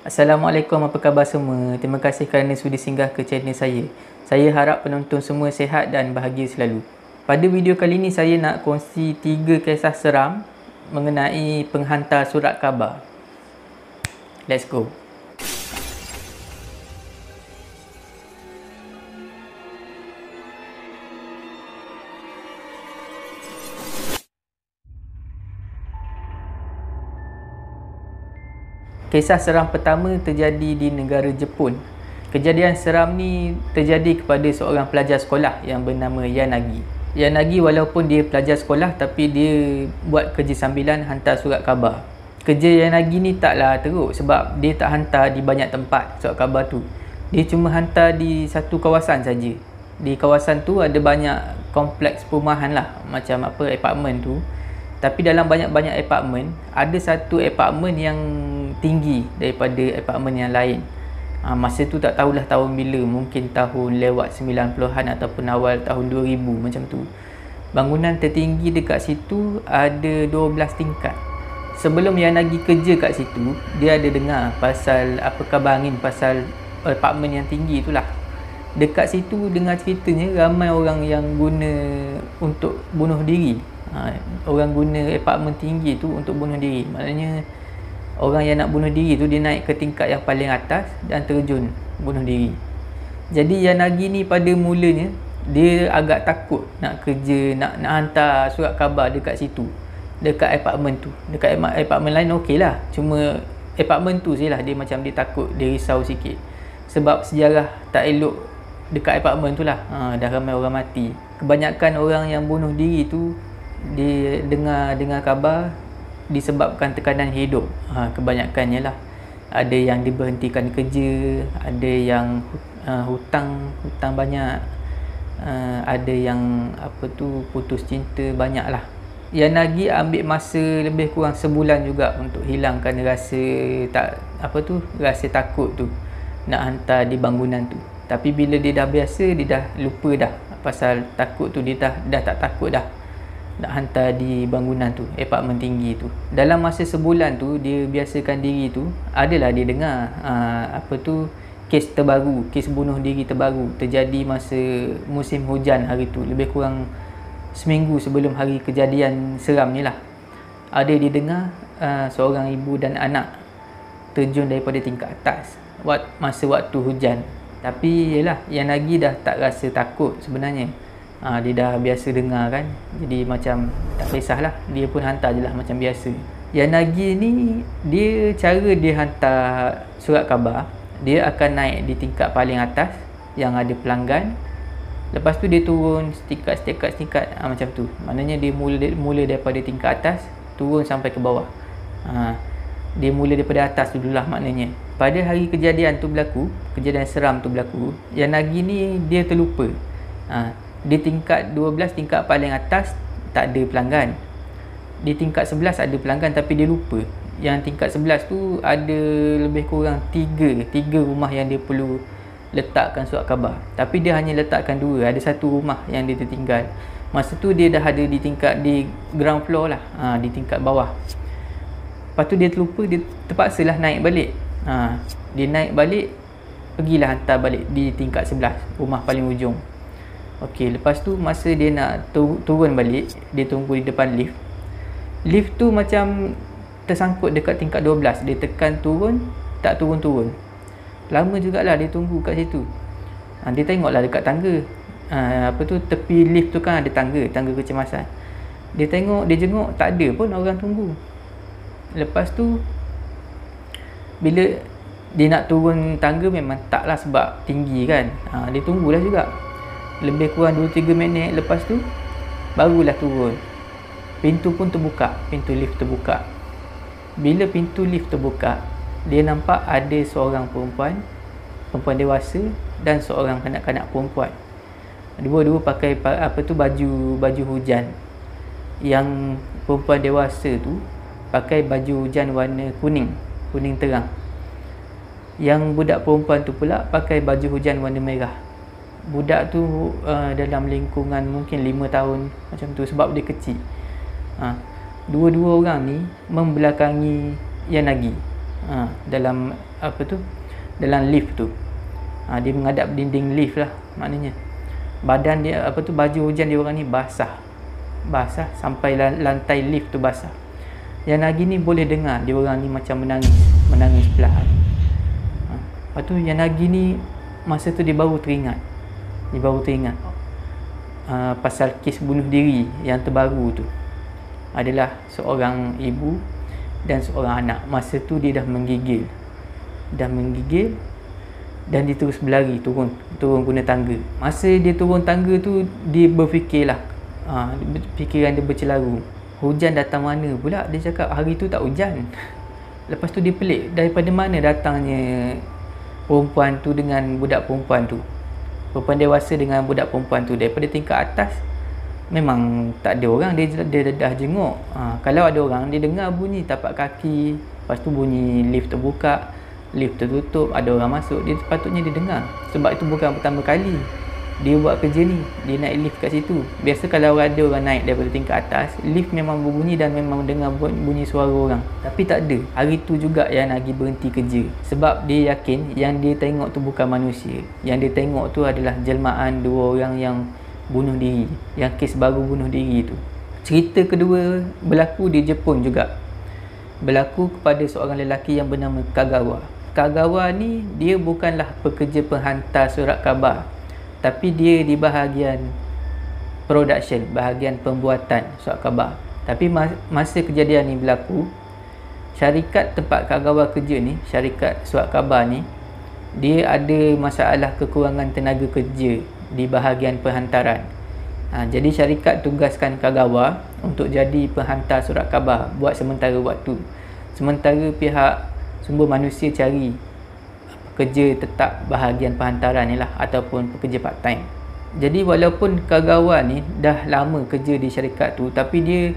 Assalamualaikum, apa khabar semua? Terima kasih kerana sudi singgah ke channel saya. Saya harap penonton semua sihat dan bahagia selalu. Pada video kali ini saya nak kongsi 3 kisah seram mengenai penghantar surat khabar. Let's go. Kisah seram pertama terjadi di negara Jepun. Kejadian seram ni terjadi kepada seorang pelajar sekolah yang bernama Yanagi. Yanagi walaupun dia pelajar sekolah tapi dia buat kerja sambilan hantar surat khabar. Kerja Yanagi ni taklah teruk sebab dia tak hantar di banyak tempat surat khabar tu. Dia cuma hantar di satu kawasan saja. Di kawasan tu ada banyak kompleks perumahan lah, macam apartmen tu. Tapi dalam banyak-banyak apartmen, ada satu apartmen yang tinggi daripada apartmen yang lain. Masa tu tak tahulah tahun bila, mungkin tahun lewat 90-an ataupun awal tahun 2000 macam tu. Bangunan tertinggi dekat situ ada 12 tingkat. Sebelum Yanagi kerja kat situ, dia ada dengar pasal khabar angin pasal apartmen yang tinggi itulah. Dekat situ dengar ceritanya ramai orang yang guna untuk bunuh diri. Orang guna apartmen tinggi tu untuk bunuh diri. Maknanya orang yang nak bunuh diri tu dia naik ke tingkat yang paling atas dan terjun bunuh diri. Jadi Yanagi ni pada mulanya dia agak takut nak kerja, nak hantar surat khabar dekat situ, dekat apartmen tu. Dekat apartmen lain okey lah, cuma apartmen tu je lah dia macam dia takut, dia risau sikit. Sebab sejarah tak elok dekat apartmen tu lah. Dah ramai orang mati. Kebanyakan orang yang bunuh diri tu dia dengar khabar disebabkan tekanan hidup. Kebanyakannya lah. Ada yang diberhentikan kerja, ada yang hutang banyak, ada yang putus cinta, banyak lah. Yanagi ambil masa lebih kurang sebulan juga untuk hilangkan rasa rasa takut tu nak hantar di bangunan tu. Tapi bila dia dah biasa, dia dah lupa dah pasal takut tu, dia dah tak takut dah nak hantar di bangunan tu, apartmen tinggi tu. Dalam masa sebulan tu dia biasakan diri tu, adalah dia dengar kes terbaru, kes bunuh diri terbaru terjadi masa musim hujan hari tu, lebih kurang seminggu sebelum hari kejadian seram ni lah. Ada dia dengar seorang ibu dan anak terjun daripada tingkat atas masa waktu hujan. Tapi yelah, Yanagi dah tak rasa takut sebenarnya. Dia dah biasa dengar kan, jadi macam tak kisahlah, dia pun hantar je lah macam biasa. Yanagi ni cara dia hantar surat khabar, dia akan naik di tingkat paling atas yang ada pelanggan. Lepas tu dia turun setingkat macam tu. Maknanya dia mula daripada tingkat atas turun sampai ke bawah. Dia mula daripada atas dululah maknanya. Pada hari kejadian tu berlaku, kejadian seram tu berlaku, Yanagi ni dia terlupa. Di tingkat 12, tingkat paling atas tak ada pelanggan. Di tingkat 11 ada pelanggan tapi dia lupa. Yang tingkat 11 tu ada lebih kurang 3 rumah yang dia perlu letakkan surat khabar. Tapi dia hanya letakkan 2, ada satu rumah yang dia tertinggal. Masa tu dia dah ada di ground floor lah, di tingkat bawah. Lepas tu dia terlupa, dia terpaksalah naik balik. Dia naik balik, pergilah hantar balik di tingkat 11, rumah paling ujung. Okey, lepas tu masa dia nak turun balik, dia tunggu di depan lift. Lift tu macam tersangkut dekat tingkat 12. Dia tekan turun, tak turun-turun. Lama jugalah dia tunggu kat situ. Dia tengoklah dekat tangga. Tepi lift tu kan ada tangga kecemasan. Dia jenguk, tak ada pun orang tunggu. Lepas tu bila dia nak turun tangga memang taklah sebab tinggi kan. Dia tunggulah juga. Lebih kurang 2-3 minit lepas tu barulah turun. Pintu pun terbuka, pintu lift terbuka. Bila pintu lift terbuka, dia nampak ada seorang perempuan dewasa dan seorang kanak-kanak perempuan. Dua-dua pakai baju hujan. Yang perempuan dewasa tu pakai baju hujan warna kuning terang. Yang budak perempuan tu pula pakai baju hujan warna merah. Budak tu dalam lingkungan mungkin 5 tahun macam tu sebab dia kecil. Dua-dua orang ni membelakangi Yanagi. dalam dalam lift tu. Dia menghadap dinding lift lah, maknanya badan dia baju hujan dia orang ni basah sampai lantai lift tu basah. Yang lagi ni boleh dengar dia orang ni macam menangis perlahan. Lepas tu yang lagi ni masa tu dia baru teringat pasal kes bunuh diri yang terbaru tu adalah seorang ibu dan seorang anak. Masa tu dia dah menggigil dan dia terus berlari turun guna tangga. Masa dia turun tangga tu dia berfikirlah, fikiran dia bercelaru, hujan datang mana pula. Dia cakap hari tu tak hujan. Lepas tu dia pelik, daripada mana datangnya perempuan tu dengan budak perempuan tu, perempuan dewasa dengan budak perempuan tu. Daripada tingkat atas memang tak ada orang, dia dah jenguk. Kalau ada orang, dia dengar bunyi tapak kaki, lepas tu bunyi lift terbuka, lift tertutup, ada orang masuk, dia sepatutnya dia dengar. Sebab itu bukan pertama kali dia buat kerja ni, dia naik lift kat situ. Biasa kalau ada orang naik daripada tingkat atas, lift memang berbunyi dan memang dengar bunyi suara orang. Tapi tak ada. Hari tu juga yang Nagi berhenti kerja, sebab dia yakin yang dia tengok tu bukan manusia. Yang dia tengok tu adalah jelmaan dua orang yang bunuh diri, yang kes baru bunuh diri tu. Cerita kedua berlaku di Jepun juga. Berlaku kepada seorang lelaki yang bernama Kagawa. Kagawa ni dia bukanlah pekerja penghantar surat khabar, tapi dia di bahagian production, bahagian pembuatan surat khabar. Tapi masa kejadian ni berlaku, syarikat tempat Kagawa kerja ni, syarikat surat khabar ni, dia ada masalah kekurangan tenaga kerja di bahagian penghantaran. Jadi syarikat tugaskan Kagawa untuk jadi penghantar surat khabar buat sementara waktu. Sementara pihak sumber manusia cari pekerja tetap bahagian penghantaran ni lah, ataupun pekerja part time. Jadi walaupun Kagawa ni dah lama kerja di syarikat tu, tapi dia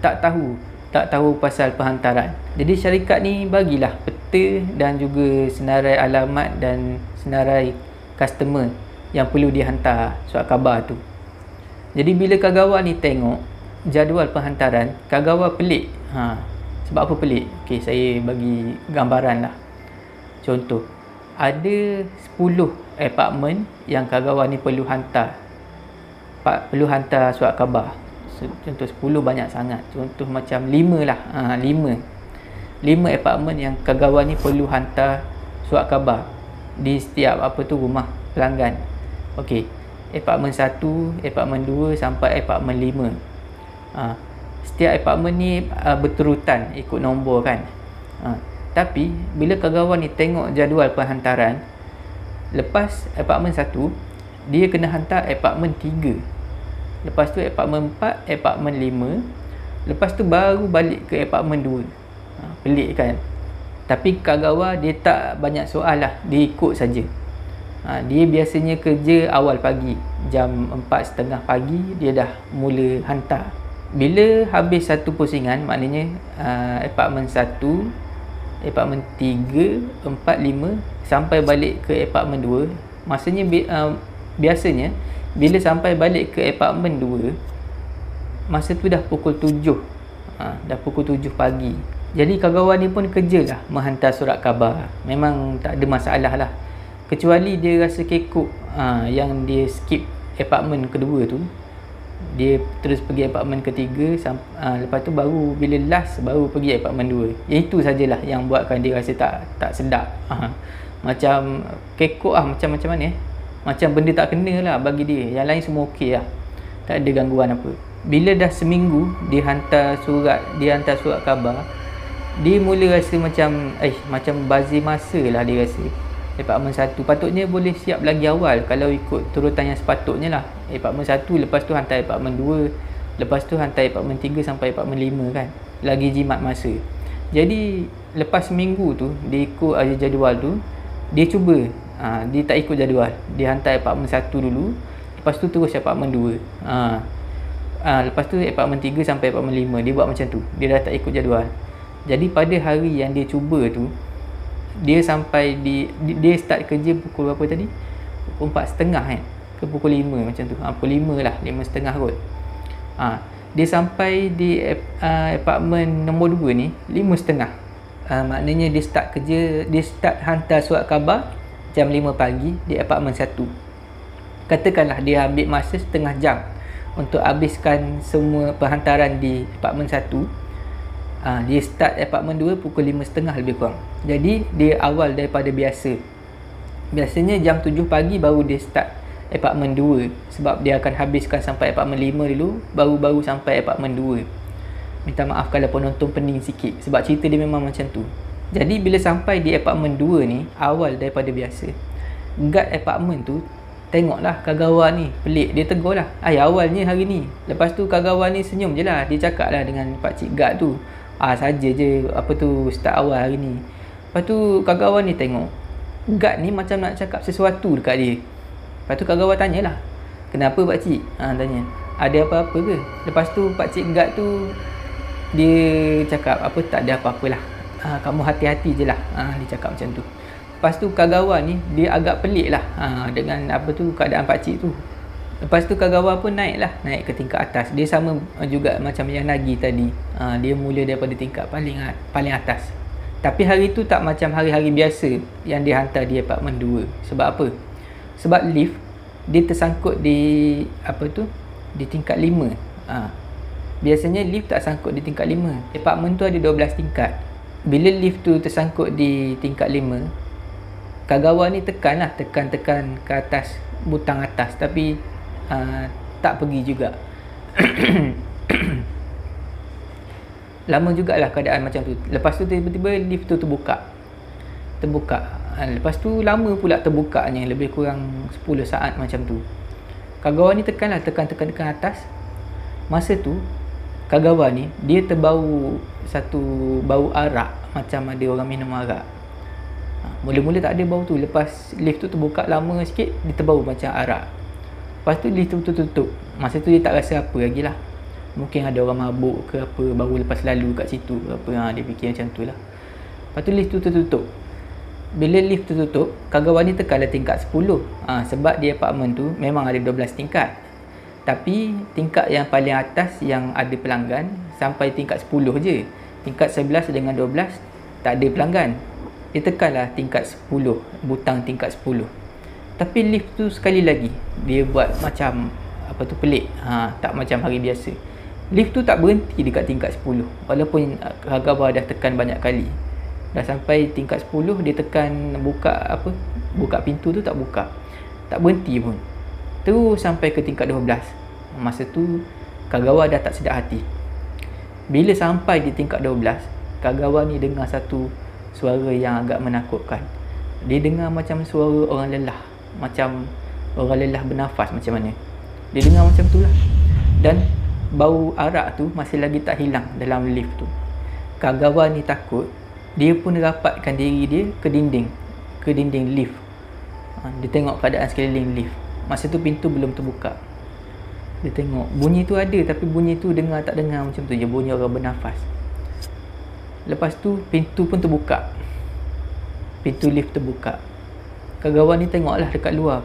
tak tahu pasal penghantaran. Jadi syarikat ni bagilah peta dan juga senarai alamat dan senarai customer yang perlu dihantar surat khabar tu. Jadi bila Kagawa ni tengok jadual penghantaran, Kagawa pelik. Sebab apa pelik? Okey, saya bagi gambaran lah. Contoh, ada 10 apartmen yang Kagawa ni perlu hantar surat khabar. Contoh 10 banyak sangat. Contoh macam 5 lah. 5 apartmen yang Kagawa ni perlu hantar surat khabar di setiap rumah pelanggan. Okey, apartmen 1, apartmen 2 sampai apartmen 5. Setiap apartmen ni berterutan ikut nombor kan. Tapi bila Kagawa ni tengok jadual penghantaran, lepas apartmen 1 dia kena hantar apartmen 3, lepas tu apartmen 4, apartmen 5, lepas tu baru balik ke apartmen 2. Pelik kan? Tapi Kagawa dia tak banyak soal lah, dia ikut saja. Dia biasanya kerja awal pagi, jam 4.30 pagi dia dah mula hantar. Bila habis satu pusingan, maknanya apartmen 1, apartmen 3, 4, 5 sampai balik ke apartmen 2, masanya biasanya bila sampai balik ke apartmen 2, masa tu dah pukul 7. Dah pukul 7 pagi. Jadi Kagawa ni pun kerjalah menghantar surat khabar. Memang tak ada masalah lah. Kecuali dia rasa kekok, yang dia skip apartmen kedua tu, dia terus pergi apartmen ketiga, lepas tu baru bila last baru pergi apartmen 2. Itu sajalah yang buatkan dia rasa tak sedap. Macam kekok macam mana macam benda tak kena lah bagi dia. Yang lain semua okey lah, tak ada gangguan apa. Bila dah seminggu dia hantar surat khabar, dia mula rasa macam bazir masa lah. Dia rasa apartmen 1 patutnya boleh siap lagi awal kalau ikut turutan yang sepatutnya lah. Apartmen 1, lepas tu hantar apartmen 2, lepas tu hantar apartmen 3 sampai apartmen 5 kan. Lagi jimat masa. Jadi lepas seminggu tu dia ikut jadual tu, dia cuba dia tak ikut jadual. Dia hantar apartmen 1 dulu, lepas tu terus apartmen 2. Lepas tu apartmen 3 sampai apartmen 5. Dia buat macam tu. Dia dah tak ikut jadual. Jadi pada hari yang dia cuba tu, dia sampai dia start kerja pukul berapa tadi? Pukul 4.30 kan? Ke pukul 5 macam tu. Pukul 5 lah, 5.30 kot. Dia sampai di apartmen nombor 2 ni 5.30. Maknanya dia start kerja, dia start hantar surat khabar jam 5 pagi di apartmen 1. Katakanlah dia ambil masa setengah jam untuk habiskan semua perhantaran di apartmen 1. Dia start apartmen 2 pukul 5.30 lebih kurang. Jadi dia awal daripada biasa. Biasanya jam 7 pagi baru dia start apartmen 2, sebab dia akan habiskan sampai apartmen 5 dulu, baru sampai apartmen 2. Minta maaf kalau penonton pening sikit, sebab cerita dia memang macam tu. Jadi bila sampai di apartmen 2 ni, awal daripada biasa, guard apartmen tu tengoklah kagawan ni pelik, dia tegur lah, awalnya hari ni. Lepas tu kagawan ni senyum je lah, dia cakap lah dengan pakcik guard tu, saja je start awal hari ni. Lepas tu kagawan ni tengok guard ni macam nak cakap sesuatu dekat dia. Lepas tu kagawan tanyalah, kenapa pakcik? Tanya, ada apa-apa ke? Lepas tu pakcik guard tu dia cakap, tak ada apa-apalah, kamu hati-hati je lah, dia cakap macam tu. Lepas tu kagawan ni dia agak pelik lah dengan keadaan pakcik tu. Lepas tu kagawan pun naik ke tingkat atas. Dia sama juga macam yang Nagi tadi, dia mula daripada tingkat paling atas. Tapi hari tu tak macam hari-hari biasa yang dia hantar di apartmen 2. Sebab apa? Sebab lift dia tersangkut di di tingkat 5. Biasanya lift tak sangkut di tingkat 5. Apartmen tu ada 12 tingkat. Bila lift tu tersangkut di tingkat 5, kagawan ni tekan ke atas, butang atas, tapi tak pergi juga. Lama jugalah keadaan macam tu. Lepas tu tiba-tiba lift tu terbuka. Lepas tu lama pula terbukanya, lebih kurang 10 saat macam tu. Kagawan ni tekan atas. Masa tu kagawan ni dia terbau satu bau arak, macam ada orang minum arak. Mula-mula tak ada bau tu, lepas lift tu terbuka lama sikit, dia terbau macam arak. Lepas tu lift tu tutup. Masa tu dia tak rasa apa lagi lah. Mungkin ada orang mabuk ke apa, baru lepas lalu kat situ ke apa, dia fikir macam tu lah. Lepas tu lift tu tertutup. Bila lift tu tutup, kagawan ni tekanlah tingkat 10. Sebab di apartmen tu memang ada 12 tingkat. Tapi tingkat yang paling atas yang ada pelanggan sampai tingkat 10 je. Tingkat 11 dengan 12 tak ada pelanggan. Dia tekanlah tingkat 10, butang tingkat 10. Tapi lift tu sekali lagi dia buat macam pelik. Tak macam hari biasa. Lift tu tak berhenti dekat tingkat 10. Walaupun kagawan dah tekan banyak kali. Dah sampai tingkat 10, dia tekan buka pintu tu tak buka. Tak berhenti pun. Terus sampai ke tingkat 12. Masa tu kagawan dah tak sedap hati. Bila sampai di tingkat 12, kagawan ni dengar satu suara yang agak menakutkan. Dia dengar macam suara orang lelah, macam orang lelah bernafas macam mana. Dia dengar macam tu lah. Dan bau arak tu masih lagi tak hilang dalam lift tu. Kagawan ni takut. Dia pun rapatkan diri dia ke dinding lift. Dia tengok keadaan sekeliling lift. Masa tu pintu belum terbuka. Dia tengok bunyi tu ada, tapi bunyi tu dengar tak dengar macam tu je, bunyi orang bernafas. Lepas tu pintu pun terbuka. Pintu lift terbuka. Kagawan ni tengoklah dekat luar.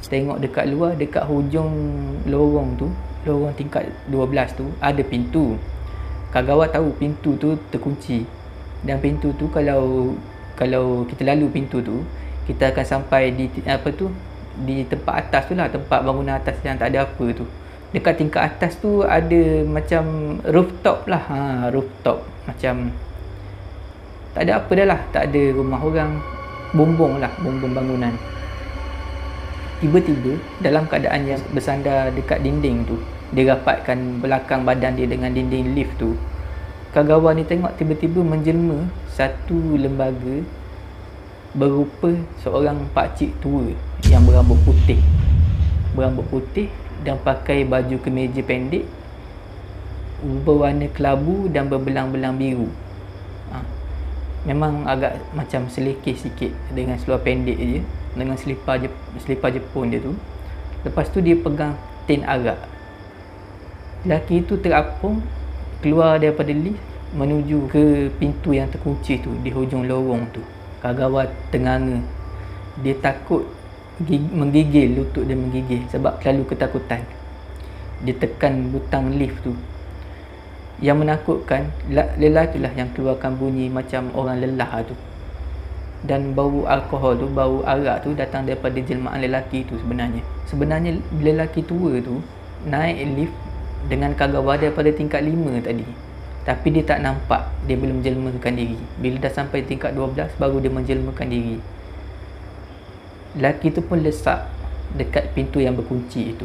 Tengok dekat luar, dekat hujung lorong tu, lorong tingkat 12 tu ada pintu. Kagawan tahu pintu tu terkunci. Dan pintu tu kalau kita lalu pintu tu, kita akan sampai di di tempat atas tu lah, tempat bangunan atas yang tak ada apa tu. Dekat tingkat atas tu ada macam rooftop lah. Rooftop macam tak ada apa dah lah, tak ada rumah orang, bumbung bangunan. Tiba-tiba dalam keadaan yang bersandar dekat dinding tu, dia rapatkan belakang badan dia dengan dinding lift tu, kagawan ni tengok tiba-tiba menjelma satu lembaga berupa seorang pakcik tua yang berambut putih dan pakai baju kemeja pendek berwarna kelabu dan berbelang-belang biru. Memang agak macam selekeh sikit dengan seluar pendek je, dengan selipar Jepun dia tu. Lepas tu dia pegang tin arak. Lelaki tu terapung keluar daripada lift menuju ke pintu yang terkunci tu di hujung lorong tu. Kagawan tenganga. Dia takut, menggigil, lutut dia menggigil sebab terlalu ketakutan. Dia tekan butang lift tu. Yang menakutkan, lelaki lah yang keluarkan bunyi macam orang lelah tu. Dan bau alkohol tu, bau arak tu datang daripada jelmaan lelaki tu sebenarnya. Sebenarnya lelaki tua tu naik lift dengan kagawa daripada tingkat 5 tadi. Tapi dia tak nampak, dia belum menjelmakan diri. Bila dah sampai tingkat 12 baru dia menjelmakan diri. Lelaki tu pun lesak dekat pintu yang berkunci itu.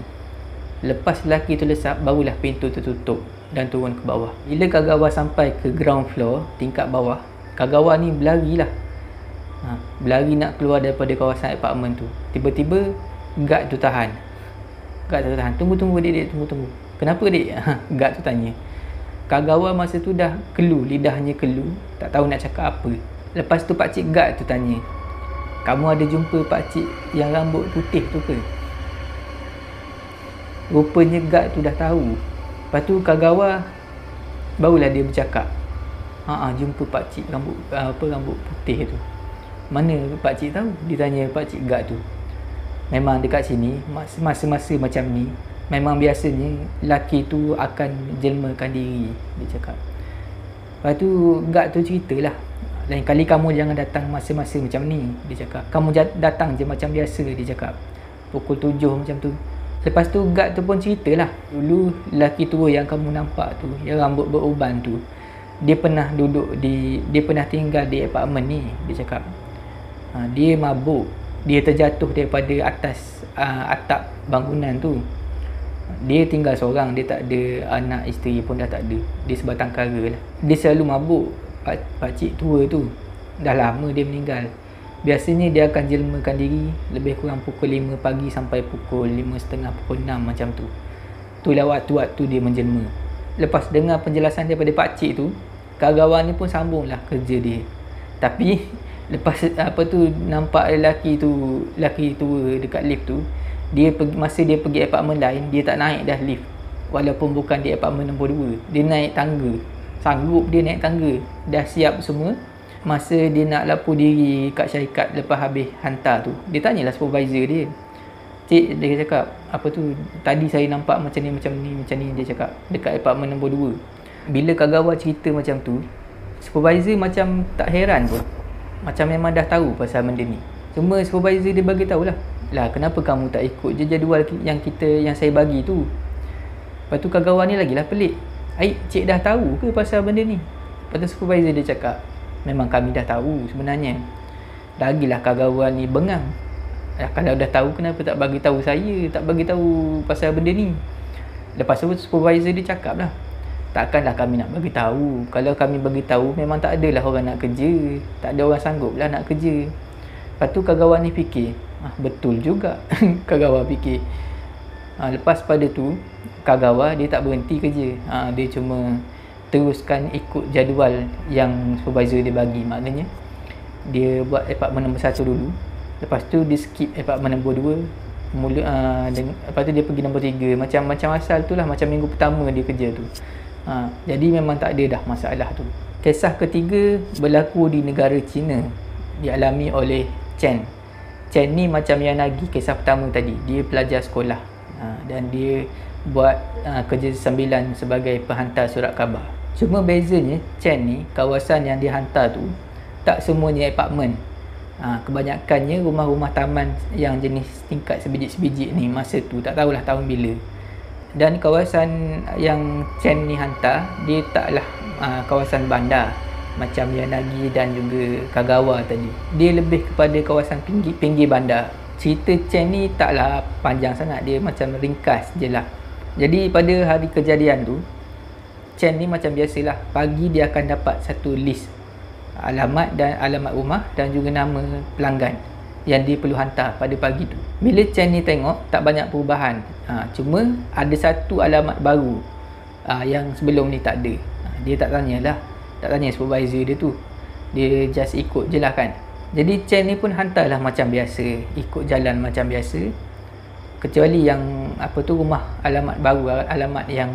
Lepas lelaki tu lesak, barulah pintu tertutup dan turun ke bawah. Bila kagawa sampai ke ground floor, tingkat bawah, kagawa ni berlari lah. Berlari nak keluar daripada kawasan apartmen tu. Tiba-tiba guard tu tahan. Tunggu dek, tunggu. Kenapa dek? Guard tu tanya. Kagawa masa tu dah kelu, lidahnya kelu, tak tahu nak cakap apa. Lepas tu pakcik guard tu tanya, kamu ada jumpa pakcik yang rambut putih tu ke? Rupanya guard tu dah tahu. Lepas tu Kagawa barulah dia bercakap, jumpa pakcik rambut putih tu. Mana pakcik tahu? Dia tanya pakcik guard tu. Memang dekat sini masa-masa macam ni memang biasanya lelaki tu akan jelmakan diri, dia cakap. Lepas tu guard tu ceritalah, lain kali kamu jangan datang masa-masa macam ni, dia cakap. Kamu datang je macam biasa, dia cakap, pukul 7 macam tu. Lepas tu guard tu pun ceritalah, dulu lelaki tua yang kamu nampak tu, yang rambut beruban tu, dia pernah tinggal di apartmen ni, dia cakap. Dia mabuk, dia terjatuh daripada atas atap bangunan tu. Dia tinggal seorang, dia tak ada anak, isteri pun dah tak ada. Dia sebatang kara lah. Dia selalu mabuk, pakcik tua tu. Dah lama dia meninggal. Biasanya dia akan jelmakan diri lebih kurang pukul 5 pagi sampai pukul 5.30, pukul 6 macam tu. Itulah waktu-waktu dia menjelma. Lepas dengar penjelasan daripada pakcik tu, Kagawa ni pun sambunglah kerja dia. Tapi lepas nampak lelaki tua dekat lift tu, masa dia pergi apartmen lain, dia tak naik dah lift. Walaupun bukan di apartmen nombor 2, dia naik tangga. Sanggup dia naik tangga, dah siap semua. Masa dia nak lapor diri kat syarikat lepas habis hantar tu, dia tanyalah supervisor dia, cik, dia cakap, tadi saya nampak macam ni, dia cakap, dekat apartmen nombor 2. Bila Kagawa cerita macam tu, supervisor macam tak heran pun, macam memang dah tahu pasal benda ni. Cuma supervisor dia bagi tahulah, kenapa kamu tak ikut je jadual yang saya bagi tu? Lepas tu Kagawa ni lagilah pelik. Cik dah tahu ke pasal benda ni? Lepas tu supervisor dia cakap, memang kami dah tahu sebenarnya. Lagilah Kagawa ni bengang. Kalau dah tahu, kenapa tak bagi tahu saya, tak bagi tahu pasal benda ni? Lepas tu supervisor dia cakap lah, takkanlah kami nak bagi tahu. Kalau kami bagi tahu, memang tak adalah orang nak kerja, tak ada orang sanggup lah nak kerja. Lepas tu Kagawa ni fikir, betul juga. Kagawa fikir. Lepas pada tu Kagawa dia tak berhenti kerja. Dia cuma teruskan ikut jadual yang supervisor dia bagi. Maknanya dia buat apartmen nombor 1 dulu, lepas tu dia skip apartmen nombor 2, lepas tu dia pergi nombor 3. Macam asal tu lah, macam minggu pertama dia kerja tu. Jadi memang tak ada dah masalah tu. Kisah ketiga berlaku di negara China, dialami oleh Chen. Chen ni macam yang lagi kisah pertama tadi, dia pelajar sekolah, dan dia buat kerja sambilan sebagai penghantar surat khabar. Cuma bezanya Chen ni, kawasan yang dia hantar tu tak semuanya apartmen. Kebanyakannya rumah-rumah taman yang jenis tingkat sebiji-sebiji ni masa tu, tak tahulah tahun bila. Dan kawasan yang Chen ni hantar, dia taklah kawasan bandar macam Yanagi dan juga Kagawa tadi. Dia lebih kepada kawasan pinggir bandar. Cerita Chen ni taklah panjang sangat, dia macam ringkas je lah. Jadi pada hari kejadian tu, Chen ni macam biasalah, pagi dia akan dapat satu list alamat rumah dan juga nama pelanggan yang dia perlu hantar pada pagi tu. Bila Chen ni tengok, tak banyak perubahan. Cuma ada satu alamat baru yang sebelum ni tak ada. Dia tak tanya supervisor dia tu. Dia just ikut je lah kan. Jadi Chen ni pun hantarlah macam biasa, ikut jalan macam biasa. Kecuali yang rumah alamat baru, alamat yang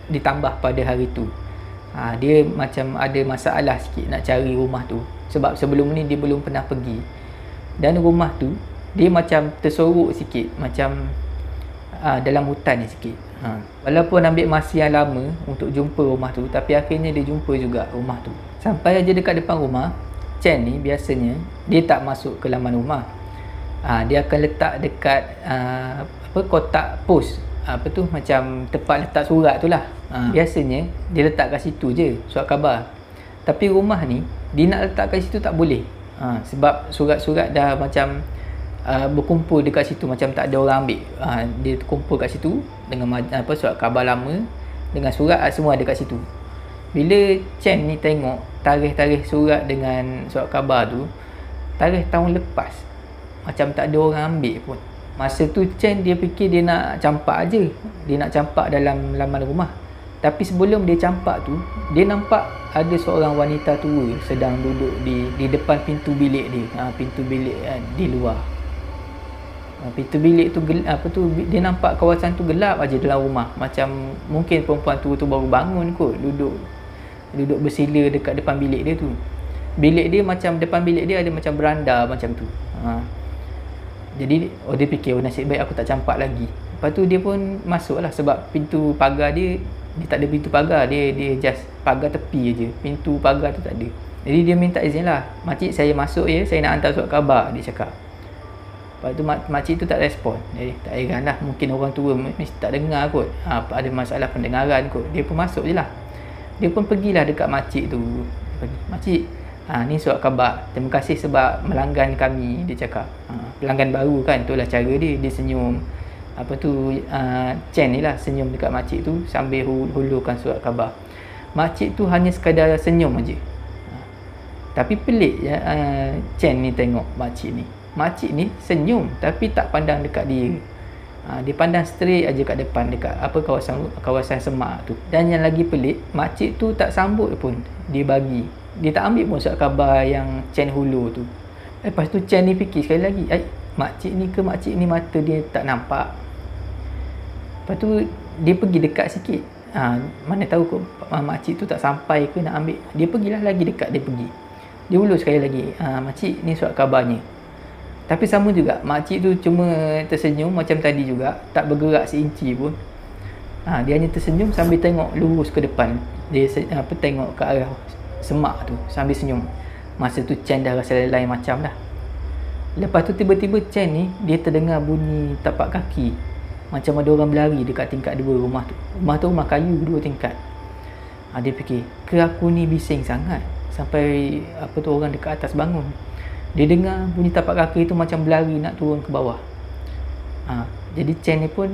ditambah pada hari tu. Dia macam ada masalah sikit nak cari rumah tu, sebab sebelum ni dia belum pernah pergi. Dan rumah tu dia macam tersorok sikit, macam dalam hutan ni sikit. Walaupun ambil masa yang lama untuk jumpa rumah tu, tapi akhirnya dia jumpa juga rumah tu. Sampai aja dekat depan rumah, Chen ni biasanya dia tak masuk ke laman rumah. Dia akan letak dekat kotak pos, macam tempat letak surat tu lah. Biasanya dia letak kat situ je surat khabar. Tapi rumah ni dia nak letak kat situ tak boleh. Sebab surat-surat dah macam berkumpul dekat situ, macam tak ada orang ambil. Dia kumpul kat situ dengan surat khabar lama dengan surat semua ada kat situ. Bila Chen ni tengok tarikh-tarikh surat dengan surat khabar tu, tarikh tahun lepas, macam tak ada orang ambil pun. Masa tu Chen dia fikir dia nak campak aje. Dia nak campak dalam laman rumah. Tapi sebelum dia campak tu, dia nampak ada seorang wanita tua sedang duduk di depan pintu bilik dia. Pintu bilik di luar. Pintu bilik tu dia nampak kawasan tu gelap aja dalam rumah. Macam mungkin perempuan tua tu baru bangun kot, duduk bersila dekat depan bilik dia tu. Bilik dia macam, depan bilik dia ada macam beranda macam tu. Jadi dia fikir, nasib baik aku tak campak lagi. Lepas tu dia pun masuk lah, sebab pintu pagar dia tak ada pintu pagar, dia just pagar tepi je, pintu pagar tu tak ada. Jadi dia minta izin lah, "Makcik, saya masuk ya, saya nak hantar surat khabar," dia cakap. Lepas tu makcik tu tak respon. Jadi tak heran lah, mungkin orang tua mesti tak dengar kot, ada masalah pendengaran kot. Dia pun masuk je lah. Dia pun pergilah dekat makcik tu. "Makcik, ni surat khabar, terima kasih sebab melanggan kami," dia cakap. Pelanggan baru kan, itulah cara dia senyum. Chen ni lah senyum dekat makcik tu sambil hulurkan surat khabar. Makcik tu hanya sekadar senyum aja. Tapi pelik ya, Chen ni tengok makcik ni. Makcik ni senyum tapi tak pandang dekat dia. Dia pandang straight aja kat depan, dekat kawasan semak tu. Dan yang lagi pelik, makcik tu tak sambut pun. Dia tak ambil pun surat khabar yang Chen hulur tu. Lepas tu Chen ni fikir sekali lagi, makcik ni mata dia tak nampak. Lepas tu dia pergi dekat sikit. Mana tahu kot makcik tu tak sampai ke nak ambil. Dia pergilah lagi dekat, dia ulur sekali lagi, "Makcik, ni surat khabarnya." Tapi sama juga, makcik tu cuma tersenyum macam tadi juga, tak bergerak seinci pun. Dia hanya tersenyum sambil tengok lurus ke depan. Dia tengok ke arah semak tu sambil senyum. Masa tu Chen dah rasa lain macam dah. Lepas tu tiba-tiba Chen ni dia terdengar bunyi tapak kaki, macam ada orang berlari dekat tingkat 2 rumah tu. Rumah tu rumah kayu 2 tingkat. Dia fikir, ke aku ni bising sangat sampai orang dekat atas bangun. Dia dengar bunyi tapak kaki tu macam berlari nak turun ke bawah. Jadi Chen ni pun,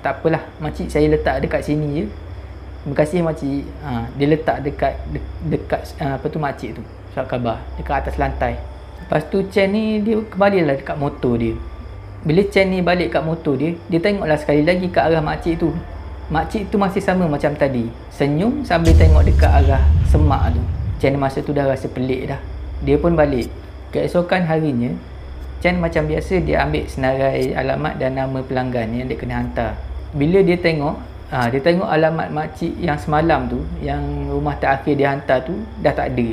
tak apalah, "Makcik, saya letak dekat sini je. Terima kasih makcik." Dia letak dekat makcik tu surat khabar dekat atas lantai. Lepas tu Chen ni dia kembalilah dekat motor dia. Bila Chen ni balik kat motor dia, dia tengoklah sekali lagi ke arah makcik tu. Makcik tu masih sama macam tadi, senyum sambil tengok dekat arah semak tu. Chen masa tu dah rasa pelik dah. Dia pun balik. Keesokan harinya, Chen macam biasa dia ambil senarai alamat dan nama pelanggan yang dia kena hantar. Bila dia tengok alamat makcik yang semalam tu, yang rumah terakhir dia hantar tu, dah tak ada.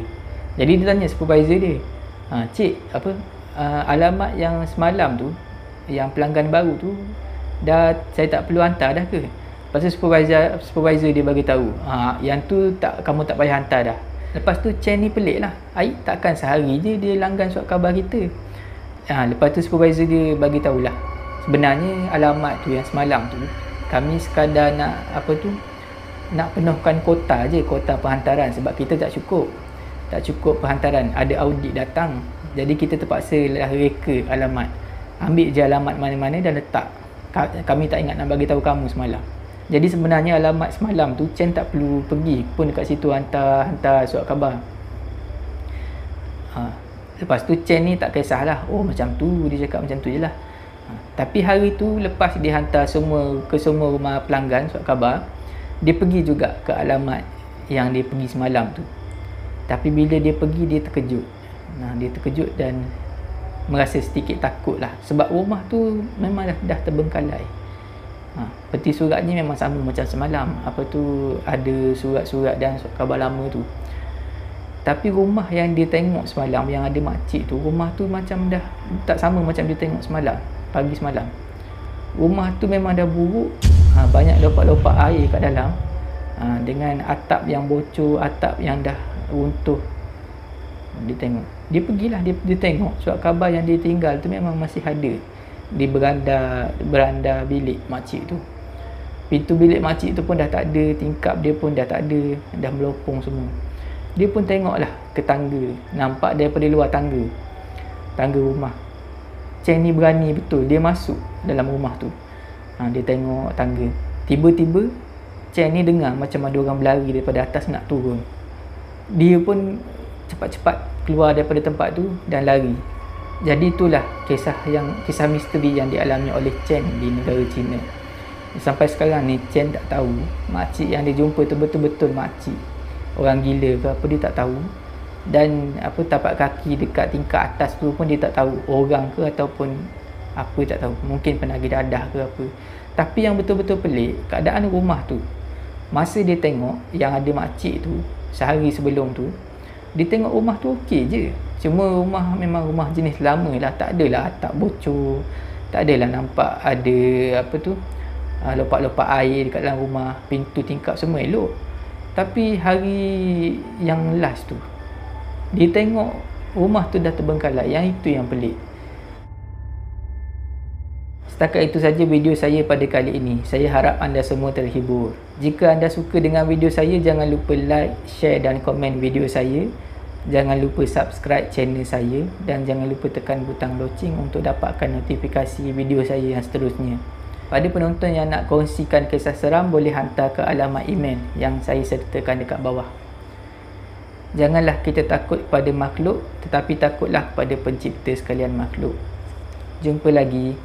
Jadi dia tanya supervisor dia, "Cik, alamat yang semalam tu, yang pelanggan baru tu, dah saya tak perlu hantar dah ke?" Lepas tu supervisor dia bagi tahu, "Yang tu kamu tak payah hantar dah." Lepas tu Chen ni pelik lah, takkan sehari je dia langgan surat khabar kita. Lepas tu supervisor dia bagi tahulah, sebenarnya alamat tu yang semalam tu, kami sekadar nak penuhkan kota je, kota perhantaran, sebab kita tak cukup perhantaran, ada audit datang. Jadi kita terpaksa reka alamat, ambil je alamat mana-mana dan letak. Kami tak ingat nak bagi tahu kamu semalam. Jadi sebenarnya alamat semalam tu Chen tak perlu pergi pun dekat situ hantar surat khabar. Lepas tu Chen ni tak kisahlah, macam tu, dia cakap macam tu je lah. Tapi hari tu lepas dia hantar ke semua rumah pelanggan surat khabar, dia pergi juga ke alamat yang dia pergi semalam tu. Tapi bila dia pergi, dia terkejut. Dia terkejut dan merasa sedikit takut lah, sebab rumah tu memang dah terbengkalai. Peti suratnya memang sama macam semalam, ada surat-surat dan surat khabar lama tu. Tapi rumah yang dia tengok semalam, yang ada makcik tu, rumah tu macam dah tak sama macam dia tengok semalam, pagi semalam. Rumah tu memang dah buruk, banyak lopak-lopak air kat dalam, dengan atap yang bocor, atap yang dah runtuh. Dia tengok, dia pergilah, dia tengok surat khabar yang dia tinggal tu memang masih ada di beranda bilik makcik tu. Pintu bilik makcik tu pun dah tak ada, tingkap dia pun dah tak ada, dah melopong semua. Dia pun tengoklah ke tangga, nampak daripada luar tangga rumah. Cheng ni berani betul, dia masuk dalam rumah tu. Dia tengok tangga. Tiba-tiba Cheng ni dengar macam ada orang berlari daripada atas nak turun. Dia pun cepat-cepat keluar daripada tempat tu dan lari. Jadi itulah kisah misteri yang dialami oleh Cheng di negara China. Sampai sekarang ni Cheng tak tahu makcik yang dia jumpa tu betul-betul makcik, orang gila ke apa dia tak tahu. Dan tapak kaki dekat tingkat atas tu pun dia tak tahu orang ke ataupun apa, tak tahu, mungkin penagih dadah ke apa. Tapi yang betul-betul pelik, keadaan rumah tu masa dia tengok yang ada makcik tu sehari sebelum tu, dia tengok rumah tu okey je. Cuma rumah memang rumah jenis lama lah, tak adalah atap bocor, tak adalah nampak ada lopak-lopak air dekat dalam rumah, pintu tingkap semua elok. Tapi hari yang last tu dia tengok rumah tu dah terbengkalai. Yang itu yang pelik. Setakat itu saja video saya pada kali ini. Saya harap anda semua terhibur. Jika anda suka dengan video saya, jangan lupa like, share dan komen video saya. Jangan lupa subscribe channel saya dan jangan lupa tekan butang loceng untuk dapatkan notifikasi video saya yang seterusnya. Pada penonton yang nak kongsikan kisah seram, boleh hantar ke alamat email yang saya sertakan dekat bawah. Janganlah kita takut pada makhluk, tetapi takutlah pada pencipta sekalian makhluk. Jumpa lagi.